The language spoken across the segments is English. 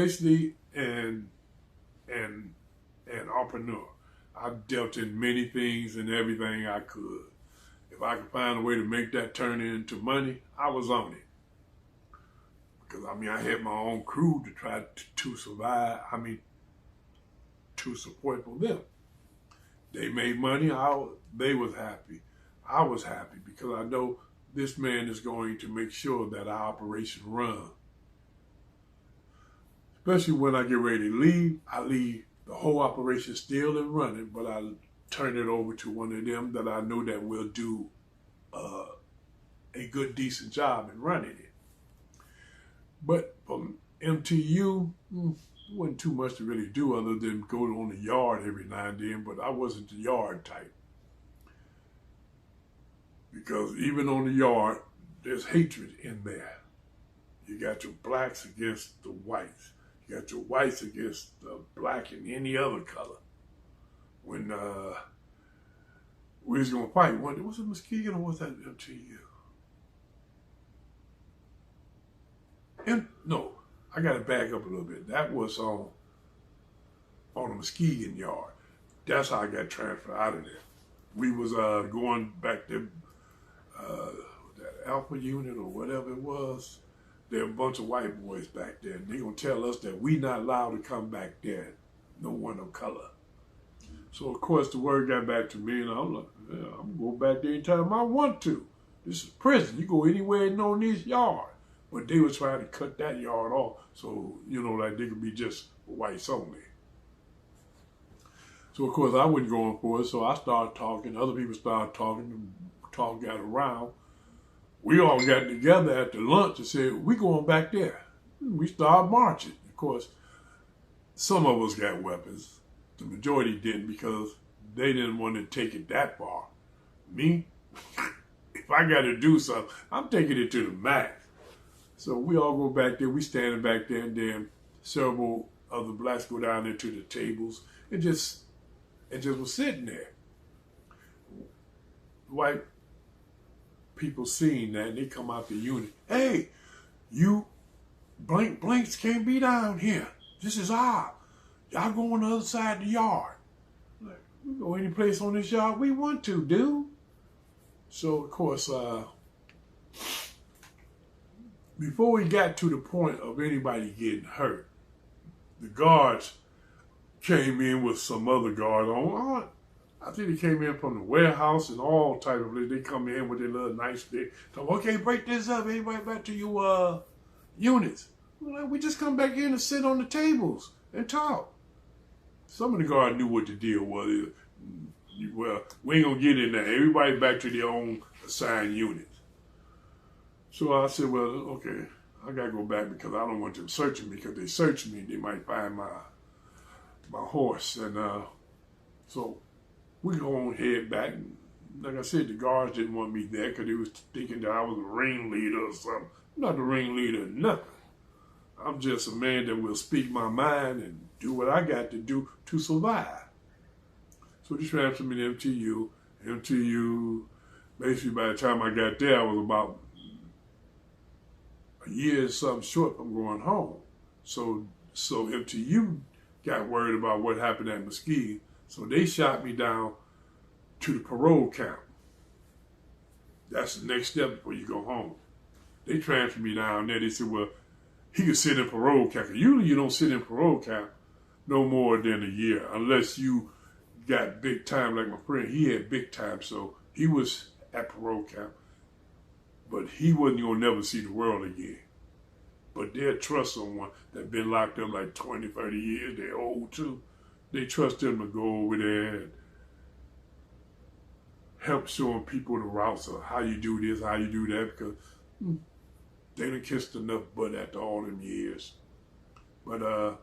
basically an entrepreneur. I dealt in many things and everything I could. If I could find a way to make that turn into money, I was on it. Because I had my own crew to try to survive. To support for them. They made money. They was happy. I was happy because I know this man is going to make sure that our operation runs. Especially when I get ready to leave, I leave the whole operation still and running, but I turn it over to one of them that I know that will do a good, decent job in running it. But from MTU, wasn't too much to really do other than go on the yard every now and then, but I wasn't the yard type. Because even on the yard, there's hatred in there. You got your blacks against the whites. You got your whites against the black and any other color. When we was gonna fight, was it Muskegon or was that MTU? No, I got to back up a little bit. That was on the Muskegon yard. That's how I got transferred out of there. We was going back to that Alpha unit or whatever it was. There were a bunch of white boys back there. And they gonna tell us that we not allowed to come back there. No one of color. So of course the word got back to me, and I'm like, yeah, I'm gonna go back there anytime I want to. This is prison. You go anywhere in on this yard. But they were trying to cut that yard off, so like they could be just whites only. So of course I wasn't going for it. So I started talking. Other people started talking. Talk got around. We all got together after lunch and said, we going back there. We started marching. Of course, some of us got weapons. The majority didn't because they didn't want to take it that far. Me, if I got to do something, I'm taking it to the max. So we all go back there. We standing back there, and then several other blacks go down there to the tables and just was sitting there. White people seeing that, and they come out the unit. Hey, you blanks can't be down here. This is ours. Y'all go on the other side of the yard. Like, we go any place on this yard we want to, dude. So of course, before we got to the point of anybody getting hurt, the guards came in with some other guards on. I think they came in from the warehouse and all type of places. They come in with their little nice stick. So, okay, break this up. Everybody back to your units. Well, we just come back in and sit on the tables and talk. Some of the guards knew what the deal was. Well, we ain't gonna get in there. Everybody back to their own assigned units. So I said, well, okay, I gotta go back because I don't want them searching me, because they search me, they might find my horse. And so we go on head back. And like I said, the guards didn't want me there because they was thinking that I was a ringleader or something. I'm not the ringleader, nothing. I'm just a man that will speak my mind and do what I got to do to survive. So they transferred me to MTU. MTU, basically by the time I got there, I was about a year or something short from going home. So MTU got worried about what happened at Muskegon. So they shot me down to the parole camp. That's the next step before you go home. They transferred me down there. They said, well, he could sit in parole camp. Usually you don't sit in parole camp no more than a year unless you got big time. Like my friend, he had big time, so he was at parole camp. But he wasn't going to never see the world again. But they'll trust someone that's been locked up like 20, 30 years. They're old too. They trust them to go over there and help showing people the routes of how you do this, how you do that, because they done kissed enough butt after all them years. But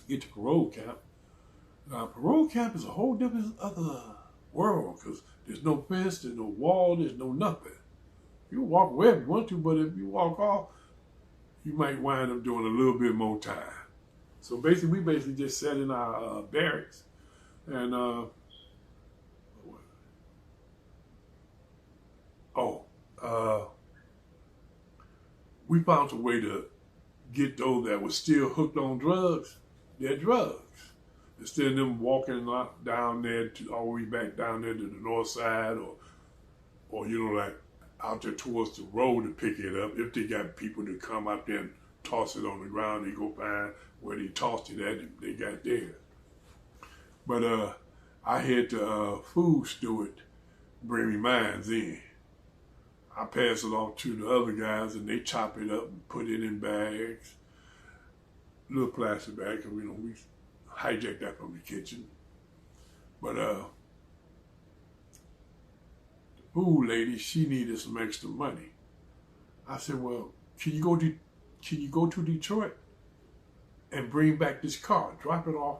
get to parole camp. Now, parole camp is a whole different other world because there's no fence, there's no wall, there's no nothing. You can walk wherever you want to, but if you walk off, you might wind up doing a little bit more time. So basically, we just sat in our barracks and we found a way to get those that were still hooked on drugs, their drugs. Instead of them walking down there all the way back down there to the north side, or like out there towards the road to pick it up. If they got people to come out there and toss it on the ground, they go find where they tossed it at, they got there. But I had the food steward bring me mines in. I pass it off to the other guys, and they chop it up and put it in bags, little plastic bags. We hijacked that from the kitchen. But the food lady, she needed some extra money. I said, well, can you go to Detroit and bring back this car, drop it off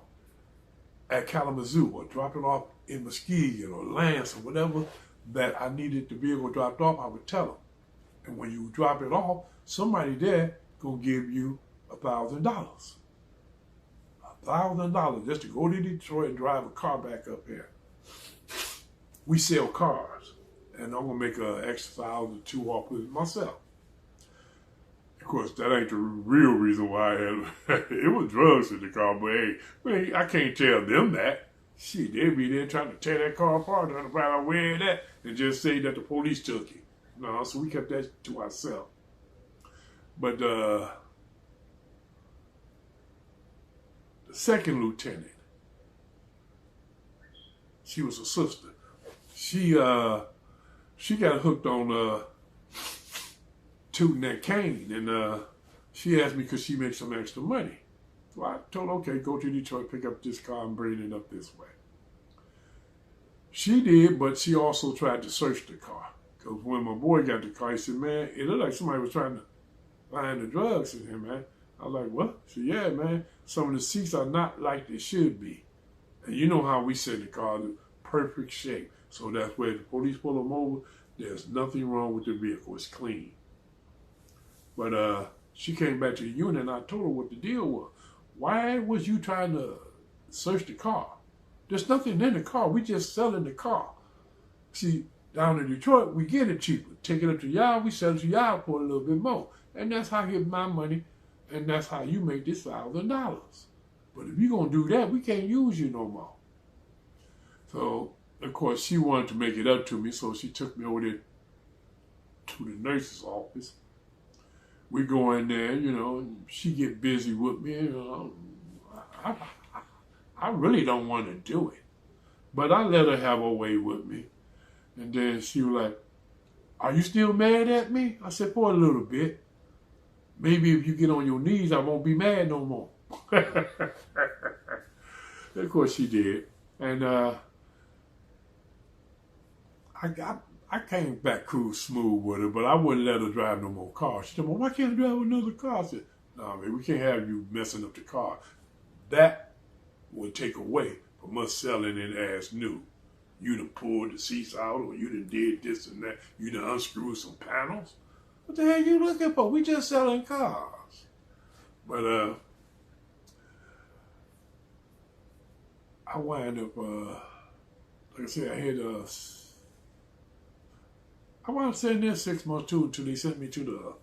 at Kalamazoo, or drop it off in Muskegon or Lance or whatever that I needed the vehicle dropped off? I would tell them. And when you drop it off, somebody there gonna give you $1,000. $1,000 just to go to Detroit and drive a car back up here. We sell cars, and I'm gonna make an extra $1,000 or $2,000 off with it myself. Of course, that ain't the real reason why I had it was drugs in the car, but hey, I can't tell them that. Shit, they'd be there trying to tear that car apart, trying to find out where it at, and just say that the police took it. No, so we kept that to ourselves. But the second lieutenant, she was a sister. She got hooked on tooting that cane, and she asked me could she make some extra money. So I told her, okay, go to Detroit, pick up this car and bring it up this way. She did, but she also tried to search the car. Because when my boy got the car, he said, man, it looked like somebody was trying to find the drugs in here, man. I was like, what? She said, yeah, man, some of the seats are not like they should be. And you know how we set the car in perfect shape. So that's where the police pull them over, there's nothing wrong with the vehicle. It's clean. But she came back to the unit, and I told her what the deal was. Why was you trying to search the car? There's nothing in the car. We just selling the car. See, down in Detroit, we get it cheaper. Take it up to y'all, we sell it to y'all for a little bit more. And that's how I get my money, and that's how you make this $1,000. But if you're going to do that, we can't use you no more. So, of course, she wanted to make it up to me, so she took me over there to the nurse's office. We go in there, and she get busy with me. I really don't want to do it. But I let her have her way with me. And then she was like, are you still mad at me? I said, for a little bit. Maybe if you get on your knees, I won't be mad no more. Of course she did. And I came back cool smooth with her, but I wouldn't let her drive no more cars. She said, well, why can't I drive another car? I said, no, man, we can't have you messing up the car. That would take away from us selling it as new. You done pulled the seats out, or you done did this and that. You done unscrewed some panels. What the hell you looking for? We just selling cars. But I wind up, like I said, I wound up sitting there 6 months too, until they sent me to the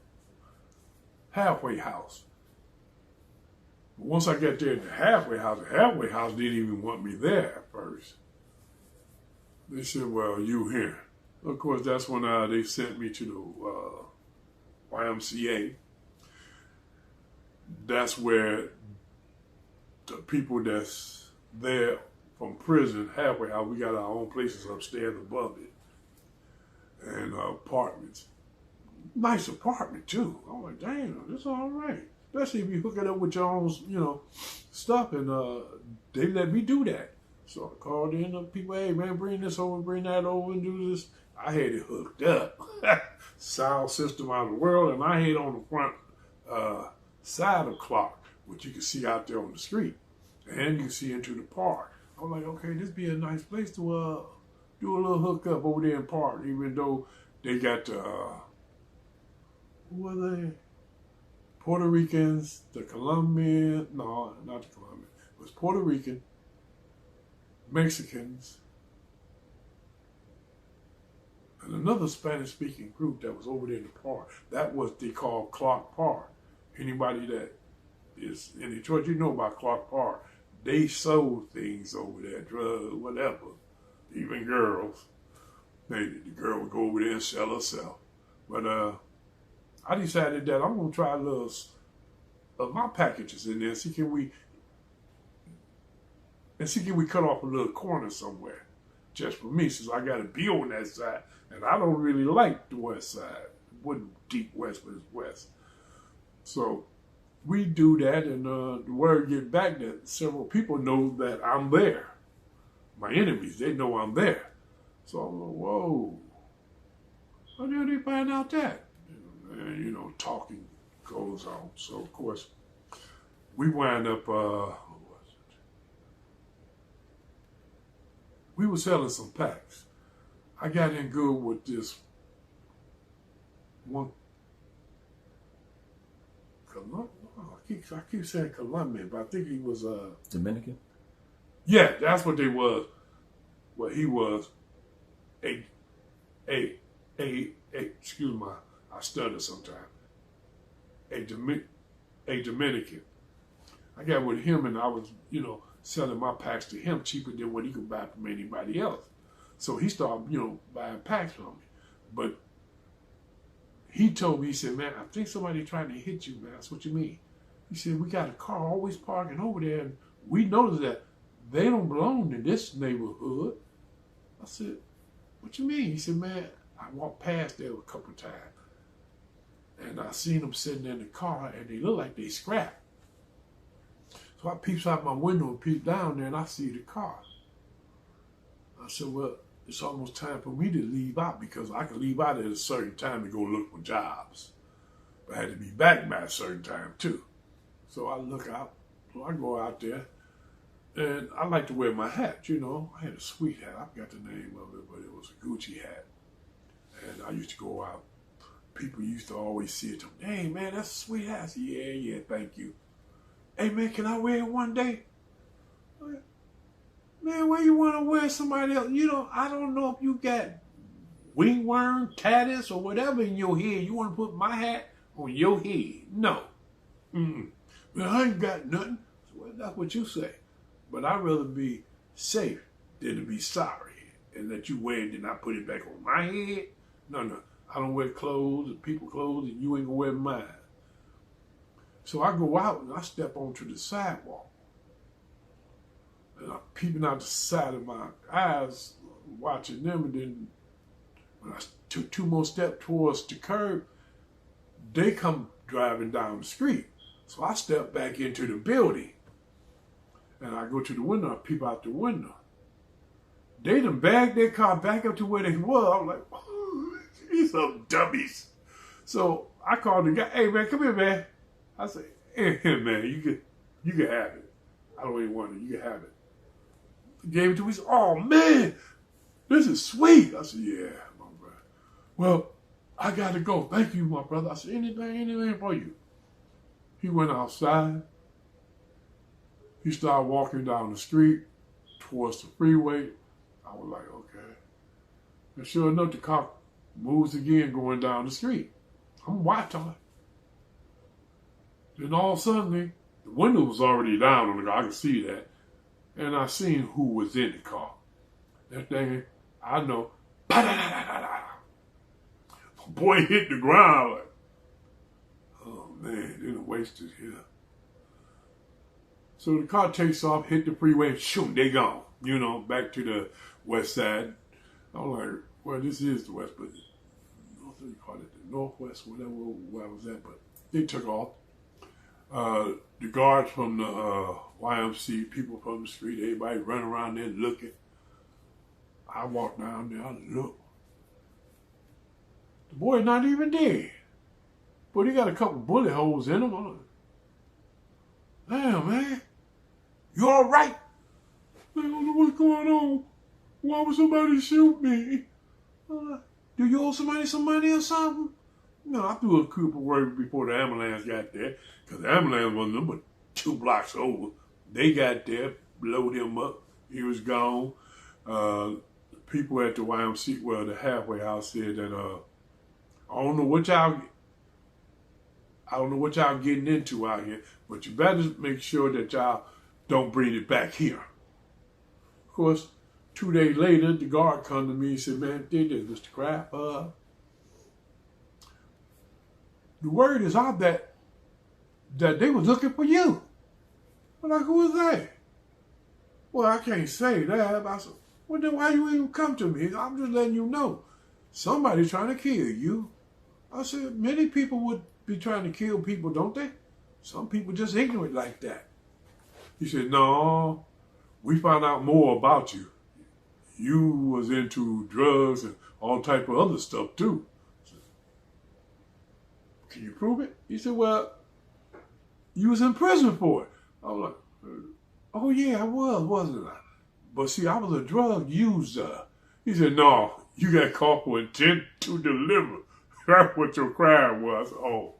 halfway house. But once I got there at the halfway house didn't even want me there at first. They said, well, you here. Of course, that's when they sent me to the YMCA. That's where the people that's there from prison, halfway house, we got our own places upstairs above it. And apartments. Nice apartment, too. I'm like, damn, this all right. Especially if you hook it up with your own, stuff. And they let me do that. So I called in the people, hey, man, bring this over, bring that over, and do this. I had it hooked up. Sound system out of the world. And I had on the front side of clock, which you can see out there on the street. And you can see into the park. I'm like, okay, this be a nice place to do a little hookup over there in park, even though they got who were they? Puerto Ricans, the Colombian, no, not the Colombian. It was Puerto Rican, Mexicans, and another Spanish-speaking group that was over there in the park. That was they called Clark Park. Anybody that is in Detroit, you know about Clark Park. They sold things over there, drugs, whatever. Even girls. The girl would go over there and sell herself. But I decided that I'm gonna try a little of my packages in there. See can we cut off a little corner somewhere, just for me, since I got to be on that side, and I don't really like the west side. It wasn't deep west, but it's west. So we do that, and the word get back that several people know that I'm there. My enemies, they know I'm there. So I'm like, whoa, how did they find out that? And, you know, talking goes on. So, of course, we wind up, we were selling some packs. I got in good with this one, I keep saying Colombian, but I think he was Dominican? Yeah, that's what they was. Well, he was excuse me, I stutter sometimes. A Dominican. I got with him, and I was, you know, selling my packs to him cheaper than what he could buy from anybody else. So he started, you know, buying packs from me. But he told me, he said, man, I think somebody trying to hit you, man. That's what you mean. He said, we got a car always parking over there, and we noticed that they don't belong to this neighborhood. I said, what you mean? He said, man, I walked past there a couple of times, and I seen them sitting in the car, and they look like they scrapped. So I peeps out my window and peep down there, and I see the car. I said, well, it's almost time for me to leave out, because I could leave out at a certain time to go look for jobs. But I had to be back by a certain time, too. So I look out. So I go out there. And I like to wear my hat, you know. I had a sweet hat. I forgot the name of it, but it was a Gucci hat. And I used to go out. People used to always see it. Hey, man, that's a sweet hat. I said, yeah, thank you. Hey, man, can I wear it one day? Man, why you want to wear somebody else? You know, I don't know if you got wingworm, caddis, or whatever in your head. You want to put my hat on your head? No. Well, I ain't got nothing. Well, that's what you say. But I'd rather be safe than to be sorry and let you wear it and I put it back on my head. No. I don't wear clothes, people clothes, and you ain't gonna wear mine. So I go out and I step onto the sidewalk. And I'm peeping out the side of my eyes, watching them, and then when I took two more steps towards the curb, they come driving down the street. So I step back into the building. And I go to the window, I peep out the window. They done bagged their car back up to where they were. I was like, oh, these some dummies. So I called the guy, hey man, come here, man. I said, hey man, you can have it. I don't even want it, you can have it. He gave it to me, he said, oh man, this is sweet. I said, yeah, my brother. Well, I gotta go. Thank you, my brother. I said, anything for you. He went outside. He started walking down the street towards the freeway. I was like, okay. And sure enough, the car moves again going down the street. I'm watching. Then all of a sudden, the window was already down on the car. I could see that. And I seen who was in the car. That thing, I know. Boy hit the ground. Like, oh man, they done wasted here. So the car takes off, hit the freeway, and shoot, they gone. You know, back to the west side. I'm like, well, this is the west, but they call it the northwest, whatever, where I was at. But they took off. The guards from the YMC, people from the street, everybody running around there looking. I walked down there, I look. The boy's not even dead. But he got a couple bullet holes in him. I'm like, damn, man. You all right? I don't know what's going on. Why would somebody shoot me? Do you owe somebody some money or something? No, I threw a couple words before the ambulance got there, because the ambulance wasn't but 2 blocks over. They got there, blowed him up. He was gone. People at the YMC, well, the halfway house said that, I don't know what y'all, I don't know what y'all getting into out here, but you better make sure that y'all don't bring it back here. Of course, 2 days later, the guard come to me and said, man, did this, Mr. Kraft. The word is out that they was looking for you. I'm like, who is that? Well, I can't say that. I said, well, then why you even come to me? I'm just letting you know. Somebody's trying to kill you. I said, many people would be trying to kill people, don't they? Some people just ignorant like that. He said, no, we found out more about you. You was into drugs and all type of other stuff too. I said, can you prove it? He said, well, you was in prison for it. I was like, oh yeah, I was, wasn't I? But see, I was a drug user. He said, no, you got caught for intent to deliver. That's what your crime was. Oh,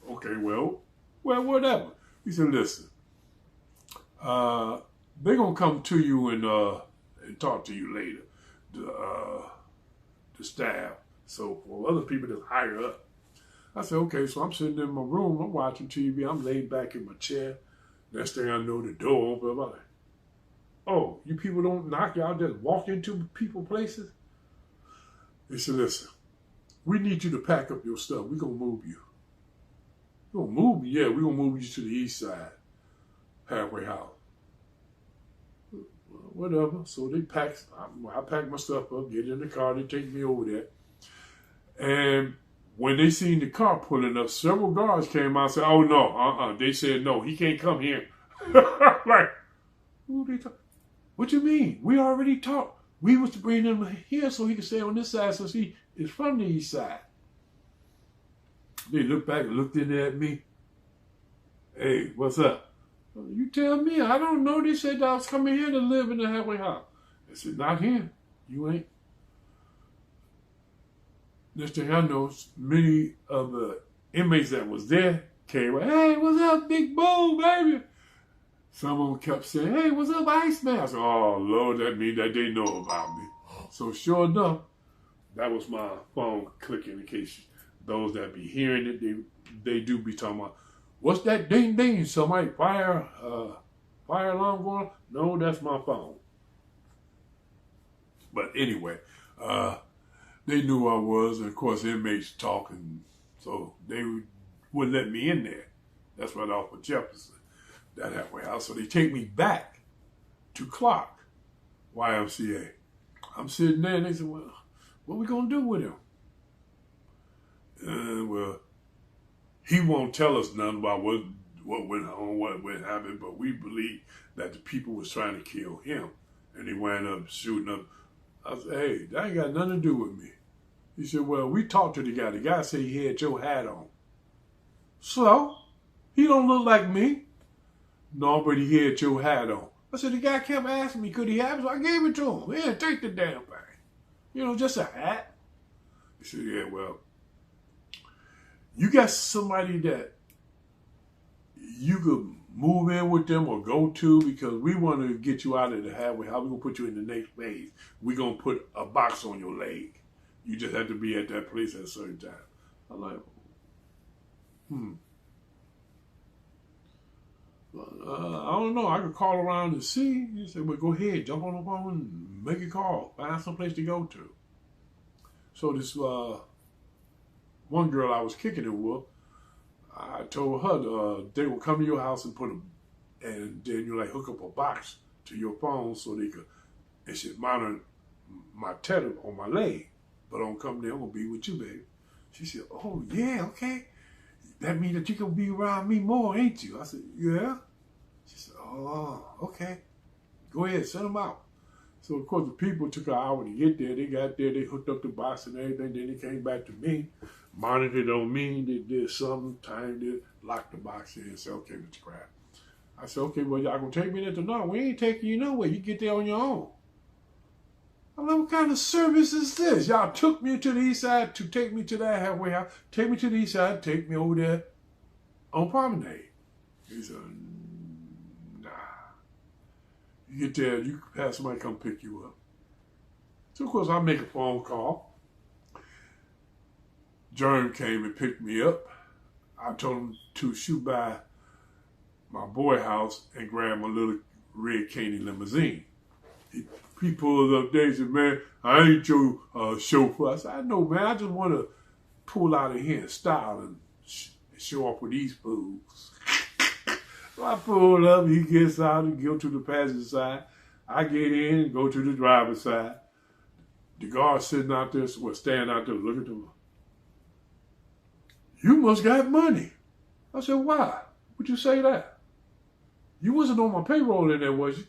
okay, well, whatever. He said, listen, they're going to come to you and talk to you later, the staff, so for other people that's higher up. I said, okay, so I'm sitting in my room, I'm watching TV, I'm laid back in my chair. Next thing I know, the door open. I'm like, oh, you people don't knock, y'all just walk into people places? They said, listen, we need you to pack up your stuff. We're going to move you. We're going to move you? Yeah, we're going to move you to the east side, halfway house. Whatever. So they packed, I packed my stuff up, get in the car, they take me over there. And when they seen the car pulling up, several guards came out and said, oh, no, They said, no, he can't come here. Like, who they talk? What you mean? We already talked. We was to bring him here so he could stay on this side since he is from the east side. They looked back and looked in there at me. Hey, what's up? You tell me. I don't know. They said I was coming here to live in the halfway house. I said, not here. You ain't. Next thing I know, many of the inmates that was there came, hey, what's up, Big Boone, baby? Some of them kept saying, hey, what's up, Iceman? I said, oh, Lord, that means that they know about me. So sure enough, that was my phone clicking in case those that be hearing it, they do be talking about, what's that ding ding? Somebody fire alarm going? No, that's my phone. But anyway, they knew who I was, and of course inmates talking, so they wouldn't let me in there. That's right off of Jefferson, that halfway house. So they take me back to Clark, YMCA. I'm sitting there, and they said, well, what we gonna do with him? Well, he won't tell us nothing about what went on, what happened, but we believe that the people was trying to kill him, and they wound up shooting up. I said, hey, that ain't got nothing to do with me. He said, well, we talked to the guy. The guy said he had your hat on. So, he don't look like me. No, but he had your hat on. I said, the guy kept asking me, could he have it? So I gave it to him. Yeah, take the damn thing. You know, just a hat. He said, yeah, well, you got somebody that you could move in with them or go to, because we want to get you out of the halfway. How we going to put you in the next phase? We going to put a box on your leg. You just have to be at that place at a certain time. I'm like, I don't know. I could call around and see. He said, well, go ahead. Jump on the phone and make a call. Find some place to go to. So this one girl I was kicking it with, I told her they will come to your house and and then you like hook up a box to your phone so it should monitor my tether on my leg. But don't come there, I'm gonna be with you, baby. She said, oh yeah, okay. That means that you can be around me more, ain't you? I said, yeah. She said, oh, okay. Go ahead, send them out. So of course the people took an hour to get there. They got there, they hooked up the box and everything, then they came back to me. Monitored on me, they did something, timed it, locked the box in, and said, okay, Mr. Kraft. I said, okay, well, y'all gonna take me there? No, we ain't taking you nowhere. You get there on your own. I'm like, what kind of service is this? Y'all took me to the east side to take me to that halfway house, take me to the east side, take me over there on Promenade. He said, nah. You get there, you can have somebody come pick you up. So, of course, I make a phone call. Jerm came and picked me up. I told him to shoot by my boy house and grab my little red Caney limousine. He pulled up there and said, man, I ain't your chauffeur. I said, I know, man. I just want to pull out of here in style and show off with these fools. So I pull up, he gets out and go to the passenger side. I get in and go to the driver's side. The guard sitting out there, standing out there looking at him. You must got money. I said, why? Would you say that? You wasn't on my payroll in there, was you?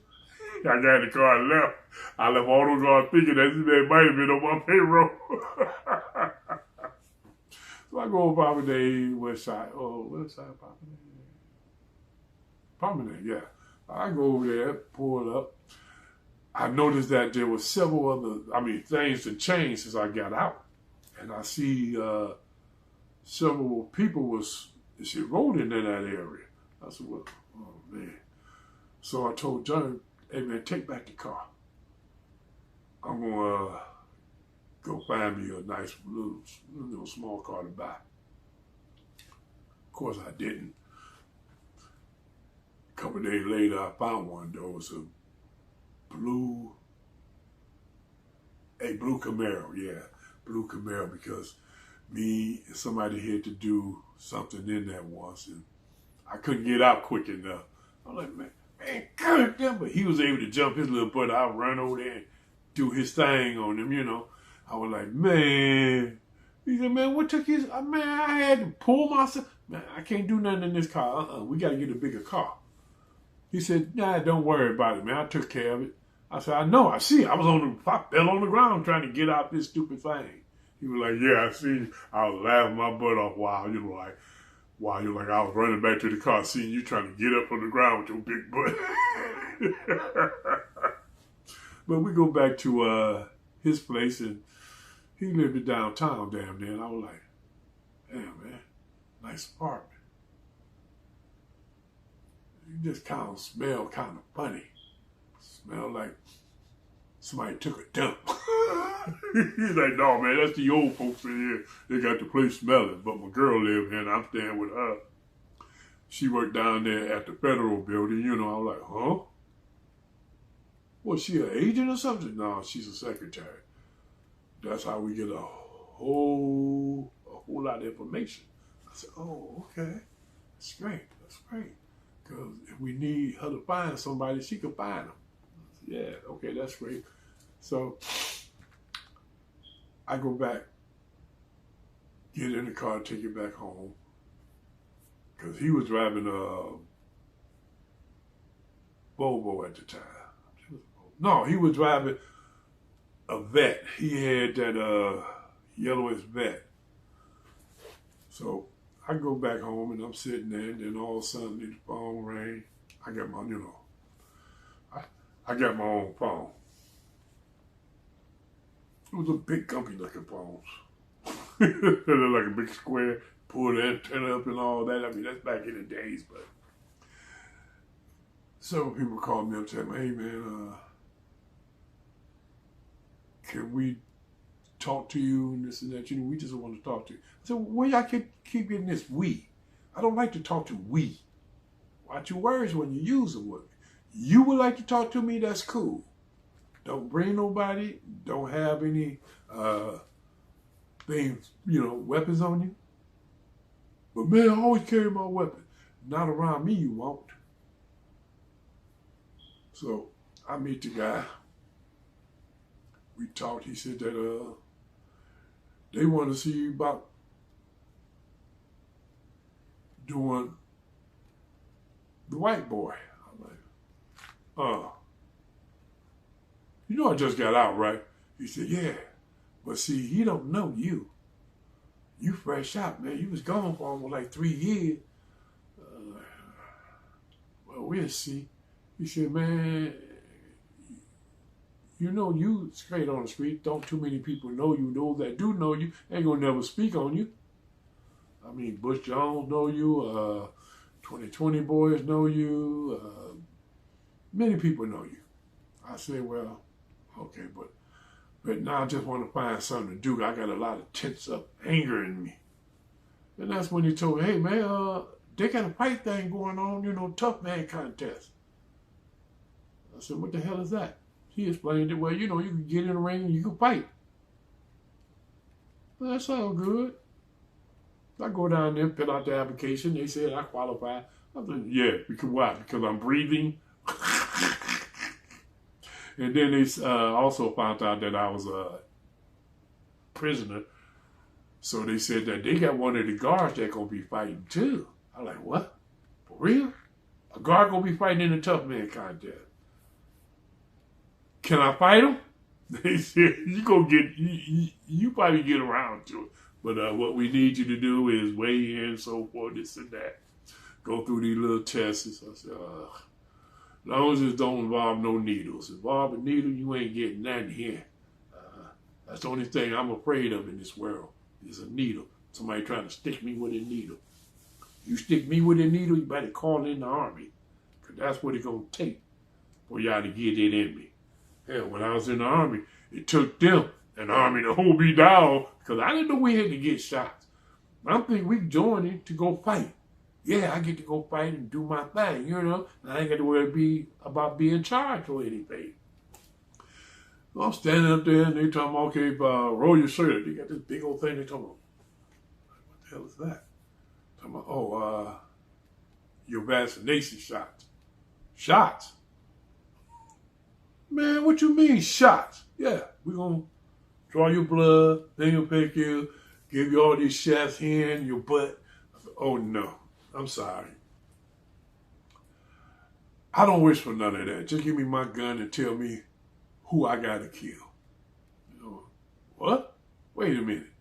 I got in the car and left. I left all those guards thinking that this man might have been on my payroll. So I go over Promenade, West Side. Oh, West Side Promenade. Promenade, yeah. I go over there, pull up. I noticed that there were several other, things that changed since I got out. And I see several people was rolling in that area. I said, well, oh man. So I told John, hey man, take back the car. I'm gonna go find me a nice little small car to buy. Of course I didn't. A couple of days later I found one though. It was a blue Camaro, yeah. Blue Camaro, because me and somebody had to do something in that once and I couldn't get out quick enough. I'm like, man, goddamn, but he was able to jump his little butt. I'll run over there and do his thing on him, you know. I was like, man. He said, man, what took his, man, I had to pull myself. Man, I can't do nothing in this car. We got to get a bigger car. He said, nah, don't worry about it, man. I took care of it. I said, I know, I see. I fell on the ground trying to get out this stupid thing. He was like, yeah, I see. I was laughing my butt off while you're like, I was running back to the car, seeing you trying to get up on the ground with your big butt. But we go back to his place, and he lived in downtown damn near. And I was like, damn, man, nice apartment. You just kind of smell kind of funny. Smell like somebody took a dump. He's like, no, man, that's the old folks in here. They got the place smelling. But my girl lived here, and I'm staying with her. She worked down there at the federal building. You know, I was like, huh? Was she an agent or something? No, she's a secretary. That's how we get a whole lot of information. I said, oh, okay. That's great. That's great. Because if we need her to find somebody, she can find them. I said, yeah, okay, that's great. So I go back, get in the car, take it back home. Because he was driving a Volvo at the time. No, he was driving a Vet. He had that yellowish Vet. So I go back home and I'm sitting there, and then all of a sudden the phone rang. I got my, I got my own phone. It was a big gumpy looking phone. It looked like a big square, pull the antenna up and all that. That's back in the days, but several people called me up and said, hey man, can we talk to you and this and that? We just want to talk to you. I said, why y'all keep getting this we? I don't like to talk to we. Watch your words when you use them with me. You would like to talk to me, that's cool. Don't bring nobody, don't have any things, weapons on you. But man, I always carry my weapon. Not around me, you won't. So I meet the guy. We talked. He said that they want to see you about doing the white boy. I'm like, I just got out, right? He said, yeah. But see, he don't know you. You fresh out, man. You was gone for almost like 3 years. Well, we'll see. He said, man, you straight on the street. Don't too many people know you. Those that do know you ain't gonna never speak on you. Bush Jones know you. 2020 boys know you. Many people know you. I said, well, okay, but now I just want to find something to do. I got a lot of tense up anger in me. And that's when he told me, hey, man, they got a fight thing going on, tough man contest. I said, what the hell is that? He explained it, well, you can get in the ring and you can fight. Well, that sounds good. I go down there, fill out the application. They said I qualify. I said, yeah, because why? Because I'm breathing. And then they also found out that I was a prisoner. So they said that they got one of the guards that gonna be fighting too. I'm like, what? For real? A guard gonna be fighting in a tough man contest? Can I fight him? They said, you probably get around to it. But what we need you to do is weigh in, so forth, this and that. Go through these little tests. I said, as long as it don't involve no needles. Involve a needle, you ain't getting nothing here. That's the only thing I'm afraid of in this world is a needle. Somebody trying to stick me with a needle. You stick me with a needle, you better call in the army. Because that's what it's going to take for y'all to get it in me. Hell, when I was in the army, it took them, an army, to hold me down because I didn't know we had to get shots. I'm thinking we joining to go fight. Yeah, I get to go fight and do my thing, And I ain't got to worry about being charged or anything. I'm standing up there and they talking about, okay, roll your shirt. They got this big old thing they talking about. What the hell is that? Talking about, your vaccination shots. Shots? Man, what you mean shots? Yeah, we're going to draw your blood, then you'll pick you, give you all these shots here in your butt. I said, oh no, I'm sorry. I don't wish for none of that. Just give me my gun and tell me who I got to kill. What? Wait a minute.